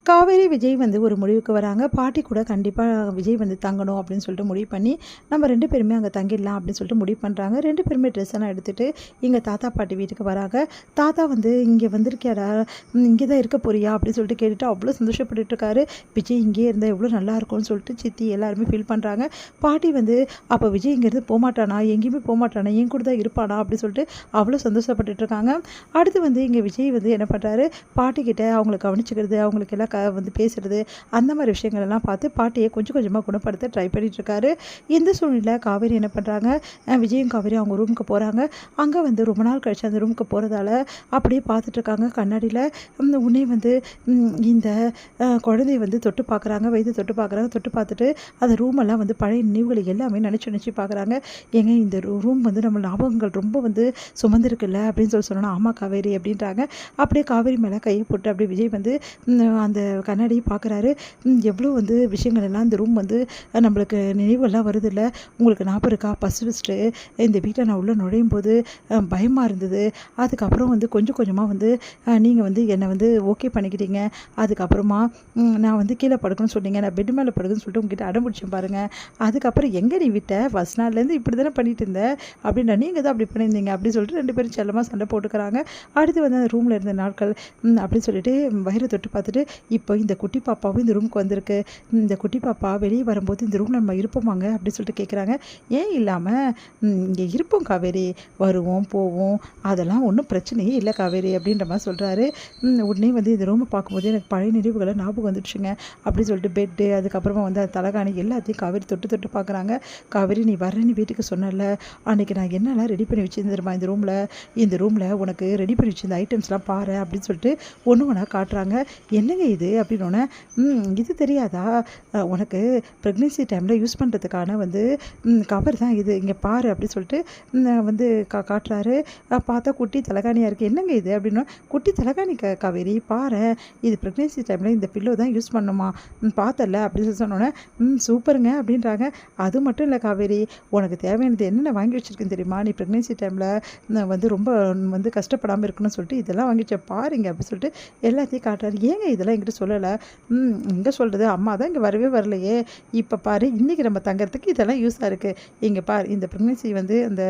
காவேரி, விஜய் வந்து ஒரு முடிவுக்கு வராங்க. பாட்டி கூட கண்டிப்பா விஜய் வந்து தங்கணும் அப்படின்னு சொல்லிட்டு முடிவு பண்ணி, நம்ம 2 பேருமே அங்க தங்கிடலாம் அப்படின்னு சொல்லிட்டு முடிவு பண்றாங்க. 2 பேருமே ட்ரெஸ் எல்லாம் எடுத்துட்டு எங்க தாத்தா, பாட்டி வீட்டுக்கு வராங்க. தாத்தா வந்து "இங்க வந்திருக்கியாடா? இங்கே தான் இருக்க போறியா?" அப்படின்னு சொல்லிட்டு கேட்டுட்டு அவ்வளோ சந்தோஷப்பட்டுட்டு இருக்காரு. விஜய் இங்கேயே இருந்தா எவ்வளோ நல்லாயிருக்கும்னு சொல்லிட்டு சித்தி எல்லாருமே ஃபீல் பண்றாங்க. பாட்டி வந்து "அப்போ விஜய் இங்கேருந்து போமாட்டானா? எங்கேயுமே போமாட்டானா? என் கூட தான் இருப்பானா?" அப்படின்னு சொல்லிட்டு அவ்வளோ சந்தோஷப்பட்டுட்டு இருக்காங்க. அடுத்து வந்து இங்க விஜய் வந்து என்ன பண்றாரு, பாட்டிக்கிட்ட அவங்கள கவனிச்சுக்கிறது, அவங்களுக்கு எல்லாம் வந்து பேசுறது, அந்த மாதிரி விஷயங்கள் எல்லாம் பார்த்து பாட்டியை கொஞ்சம் கொஞ்சமாக குணப்படுத்த ட்ரை பண்ணிட்டு இருக்காரு. இந்த சூழ்நிலை காவேரி என்ன பண்ணுறாங்க, விஜயும் காவேரி அவங்க ரூமுக்கு போகிறாங்க. அங்கே வந்து ரொம்ப நாள் கழிச்சு அந்த ரூமுக்கு போகிறதால அப்படியே பார்த்துட்டு இருக்காங்க கண்ணாடியில். உடனே வந்து இந்த குழந்தைய வந்து தொட்டு பார்க்குறாங்க, வயது தொட்டு பார்க்குறாங்க. தொட்டு பார்த்துட்டு அந்த ரூமெல்லாம் வந்து பழைய நினைவுகளை எல்லாமே நினச்சி பார்க்குறாங்க. ஏங்க இந்த ரூம் வந்து நம்ம ஞாபகங்கள் ரொம்ப வந்து சுமந்துருக்குல்ல அப்படின்னு சொன்னோன்னா, ஆமாம் காவேரி அப்படின்றாங்க. அப்படியே காவேரி மேலே கையை போட்டு அப்படியே விஜய் வந்து அந்த கண்ணாடி பார்க்குறாரு. எவ்வளோ வந்து விஷயங்கள் எல்லாம் இந்த ரூம் வந்து நம்மளுக்கு நினைவெல்லாம் வருதுல்ல. உங்களுக்கு ஞாபகம் இருக்கா? ஃபஸ்ட்டு இந்த வீட்டில் நான் உள்ளே நுழையும்போது பயமாக இருந்தது. அதுக்கப்புறம் வந்து கொஞ்சம் கொஞ்சமாக வந்து நீங்கள் வந்து என்னை வந்து ஓகே பண்ணிக்கிட்டீங்க. அதுக்கப்புறமா நான் வந்து கீழே படுக்கணும்னு சொன்னீங்க. நான் பெட் மேலே படுக்கணும்னு சொல்லிட்டு உங்ககிட்ட அடம் பிடிச்சேன் பாருங்கள். அதுக்கப்புறம் எங்கே நீ விட்ட? ஃபஸ்ட் நாள்லேருந்து இப்படி தானே பண்ணிட்டு இருந்த அப்படின்னா, நீங்கள் தான் அப்படி பண்ணியிருந்தீங்க அப்படின்னு சொல்லிட்டு 2 பேரும் செல்லமாக சண்டை போட்டுக்கிறாங்க. அடுத்து வந்து அந்த ரூமில் இருந்த நாட்கள் அப்படின்னு சொல்லிட்டு வயிறை தொட்டு பார்த்துட்டு, இப்போ இந்த குட்டி பாப்பாவும் இந்த ரூமுக்கு வந்திருக்கு. இந்த குட்டி பாப்பா வெளியே வரும்போது இந்த ரூமில் நம்ம இருப்போமாங்க அப்படின்னு சொல்லிட்டு கேட்குறாங்க. ஏன் இல்லாமல் இங்கே இருப்போம் காவேரி, வருவோம் போவோம், அதெல்லாம் ஒன்றும் பிரச்சனையே இல்லை காவேரி அப்படின்ற மாதிரி சொல்கிறாரு. உடனே வந்து இந்த ரூமை பார்க்கும்போது எனக்கு பழைய நினைவுகளை ஞாபகம் வந்துடுச்சுங்க அப்படின்னு சொல்லிட்டு பெட்டு, அதுக்கப்புறமா வந்து அந்த தலகாணி எல்லாத்தையும் காவேரி தொட்டு தொட்டு பார்க்குறாங்க. காவேரி நீ வர்றேன்னு வீட்டுக்கு சொன்னல, அன்றைக்கி நான் என்னெல்லாம் ரெடி பண்ணி வச்சுருந்துருமா இந்த ரூமில் உனக்கு ரெடி பண்ணி வச்சுருந்த ஐட்டம்ஸ்லாம் பாரு அப்படின்னு சொல்லிட்டு ஒன்று ஒன்றா காட்டுறாங்க. என்னங்க இது அப்படின்னோடனே, இது தெரியாதா? உனக்கு ப்ரெக்னென்சி டைமில் யூஸ் பண்ணுறதுக்கான வந்து கவர் தான் இது, இங்கே பாரு அப்படின்னு சொல்லிட்டு வந்து காட்டுறாரு. பார்த்தா குட்டி தலகாணியாக இருக்குது. என்னங்க இது அப்படின்னா, குட்டி தலகாணி காவேரி பாரு, இது ப்ரெக்னென்சி டைமில் இந்த பில்லோ தான் யூஸ் பண்ணுமா, பார்த்தல அப்படின்னு சொன்னோன்னே, சூப்பருங்க அப்படின்றாங்க. அது மட்டும் இல்லை காவேரி, உனக்கு தேவையானது என்னென்ன வாங்கி வச்சுருக்கேன்னு தெரியுமா? நீ ப்ரெக்னென்சி டைமில் வந்து ரொம்ப வந்து கஷ்டப்படாமல் இருக்கணும்னு சொல்லிட்டு இதெல்லாம் வாங்கி வச்சேன் பாருங்க அப்படின்னு சொல்லிட்டு எல்லாத்தையும் காட்டுறாரு. ஏங்க இதெல்லாம் என்கிட்ட சொல்லலை? எங்கே சொல்கிறது, அம்மா தான் இங்கே வரவே வரலையே. இப்போ பாரு, இன்றைக்கி நம்ம தங்கிறதுக்கு இதெல்லாம் யூஸாக இருக்குது. இங்கே பாரு, இந்த ப்ரெக்னென்சி வந்து அந்த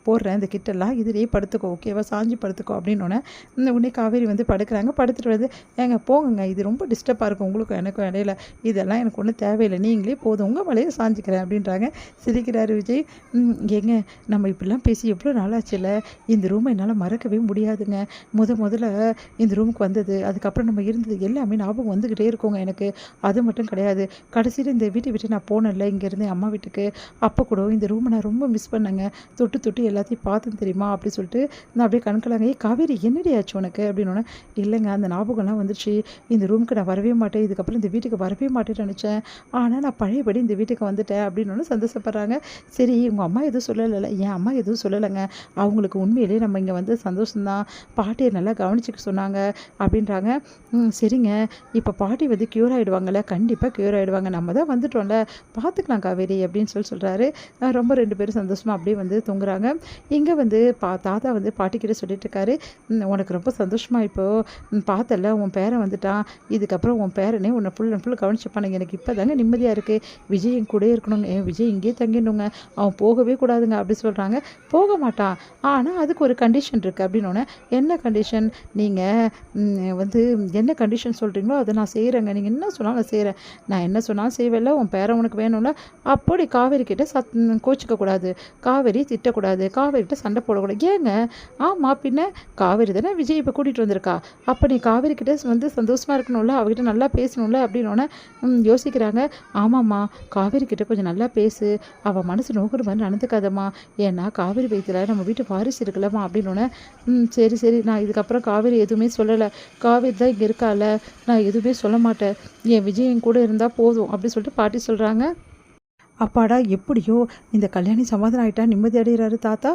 போடுறேன் இந்த கிட்டெல்லாம் இதுலேயே படுத்துக்கோ, ஓகேவா, சாஞ்சி படுத்துக்கோ அப்படின்னோடனே உடனே காவேரி வந்து படுக்கிறாங்க. படுத்துட்டு வந்து ஏங்க போங்க, இது ரொம்ப டிஸ்டர்பாக இருக்கும் உங்களுக்கும் எனக்கும் இடையில, இதெல்லாம் எனக்கு ஒன்றும் தேவையில்லை, நீங்களே போதும், உங்கள் மேலேயே சாஞ்சிக்கிறேன் அப்படின்றாங்க. சிரிக்கிறாரு விஜய். ஏங்க நம்ம இப்படிலாம் பேசி எவ்வளோ நாளாச்சுல, இந்த ரூமை என்னால் மறக்கவே முடியாதுங்க. முதல்ல இந்த ரூமுக்கு வந்தது, அதுக்கப்புறம் நம்ம இருந்தது எல்லாமே ஞாபகம் வந்துக்கிட்டே இருக்குங்க எனக்கு. அது மட்டும் கிடையாது, கடைசியில் இந்த வீட்டை விட்டு நான் போனேன்ல இங்கேருந்து அம்மா வீட்டுக்கு, அப்போ கூட இந்த ரூமை நான் ரொம்ப மிஸ் பண்ணேங்க. தொட்டு தொட்டு எல்லாத்தையும் பார்த்தேன் தெரியுமா அப்படி சொல்லிட்டு நான் அப்படியே கணக்கலாங்க. காவேரி என்னடி ஆச்சு உனக்கு அப்படின்னோடனே, இல்லைங்க அந்த ஞாபகம்லாம் வந்துச்சு, இந்த ரூமுக்கு நான் வரவே மாட்டேன், இதுக்கப்புறம் இந்த வீட்டுக்கு வரவே மாட்டேன்னு நினச்சேன், ஆனால் நான் பழையபடி இந்த வீட்டுக்கு வந்துட்டேன் அப்படின்னு சந்தோஷப்படுறாங்க. சரி உங்கள் அம்மா எதுவும் சொல்லலைல்ல? என் அம்மா எதுவும் சொல்லலைங்க, அவங்களுக்கு உண்மையிலேயே நம்ம இங்கே வந்து சந்தோஷம்தான், பாட்டியை நல்லா கவனிச்சிக்க சொன்னாங்க அப்படின்றாங்க. சரிங்க, இப்போ பாட்டி வந்து க்யூர் ஆகிடுவாங்கல்ல? கண்டிப்பாக க்யூர் ஆகிடுவாங்க, நம்ம தான் வந்துட்டோம்ல, பார்த்துக்கலாம் காவேரி அப்படின்னு சொல்கிறாரு. ரொம்ப 2 பேரும் சந்தோஷமாக அப்படியே வந்து தூங்குறாங்க. இங்கே வந்து தாத்தா வந்து பாட்டிக்கிட்ட சொல்லிட்டு இருக்காரு, உனக்கு ரொம்ப சந்தோஷமாக இப்போது பார்த்தல, உன் பேரன் வந்துட்டான், இதுக்கப்புறம் உன் பேரனே உன்னை ஃபுல் அண்ட் ஃபுல் கவனிச்சுப்பானுங்க, எனக்கு இப்போ தாங்க நிம்மதியாக இருக்குது, விஜய் என் கூட இருக்கணுங்க, விஜய் இங்கேயே தங்கிடணுங்க, அவன் போகவே கூடாதுங்க அப்படி சொல்கிறாங்க. போக மாட்டான், ஆனால் அதுக்கு ஒரு கண்டிஷன் இருக்குது அப்படின்னோடனே, என்ன கண்டிஷன்? நீங்கள் வந்து என்ன கண்டிஷன் சொல்கிறீங்களோ அதை நான் செய்கிறேங்க, நீங்கள் என்ன சொன்னாலும் நான் செய்கிறேன், நான் என்ன சொன்னாலும் செய்வேல, உன் பேரன் உனக்கு வேணும்ல, அப்படி காவேரி கிட்ட கோச்சிக்கக்கூடாது, காவேரி திட்டக்கூடாது, காவேரிகிட்ட சண்டை போடக்கூடாது. ஏங்க ஆமாம், பின்ன காவேரி தானே விஜய் இப்போ கூட்டிகிட்டு வந்திருக்கா, அப்போ நீ காவேரி கிட்ட வந்து சந்தோஷமாக இருக்கணும்ல, அவகிட்ட நல்லா பேசணும்ல அப்படின்னோடனே யோசிக்கிறாங்க. ஆமாம்மா, காவேரி கிட்ட கொஞ்சம் நல்லா பேசு, அவள் மனசு நோக்கிற மாதிரி நடந்துக்காதம்மா, ஏன்னா காவேரி வயிற்றுல நம்ம வீட்டு வாரிசு இருக்கலாமா அப்படின்னோடனே, சரி நான் இதுக்கப்புறம் காவேரி எதுவுமே சொல்லலை, காவேரி தான் இங்கே இருக்கால, நான் எதுவுமே சொல்ல மாட்டேன், என் விஜய் என் கூட இருந்தால் போதும் அப்படி சொல்லிட்டு பாட்டி சொல்கிறாங்க. அப்பாடா, எப்படியோ இந்த கல்யாணி சமாதானம் ஆகிட்டா நிம்மதி அடைகிறாரு தாத்தா.